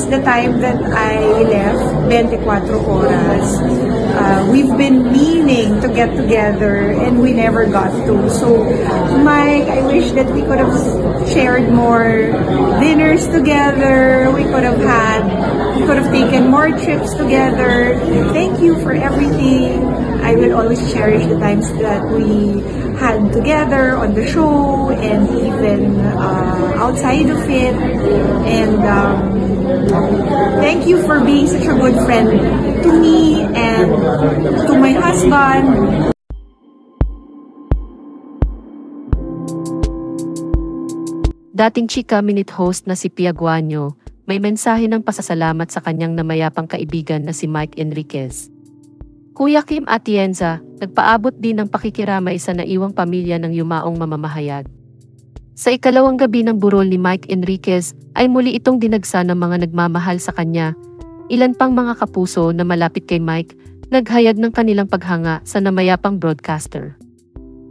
since the time that I left 24 Oras, we've been meaning to get together and we never got to. So, Mike, I wish that we could have shared more dinners together. We could have taken more trips together. Thank you for everything. I will always cherish the times that we had together on the show and even outside of it. And thank you for being such a good friend to me and to my husband. Dating Chika Minute host na si Pia Guanyo, may mensahe ng pasasalamat sa kanyang namayapang kaibigan na si Mike Enriquez. Kuya Kim Atienza, nagpaabot din ng pakikiramay sa naiwang pamilya ng yumaong mamamahayag. Sa ikalawang gabi ng burol ni Mike Enriquez ay muli itong dinagsa ng mga nagmamahal sa kanya. Ilan pang mga kapuso na malapit kay Mike, naghayag ng kanilang paghanga sa namayapang broadcaster.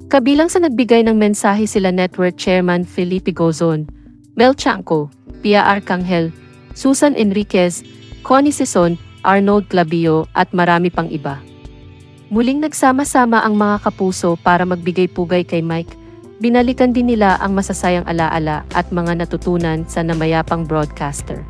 Kabilang sa nagbigay ng mensahe sila Network Chairman Felipe Gozon, Mel Chanco, Pia Arcangel, Susan Enriquez, Connie Sison, Arnold Clabio at marami pang iba. Muling nagsama-sama ang mga kapuso para magbigay pugay kay Mike. Binalikan din nila ang masasayang alaala at mga natutunan sa namayapang broadcaster.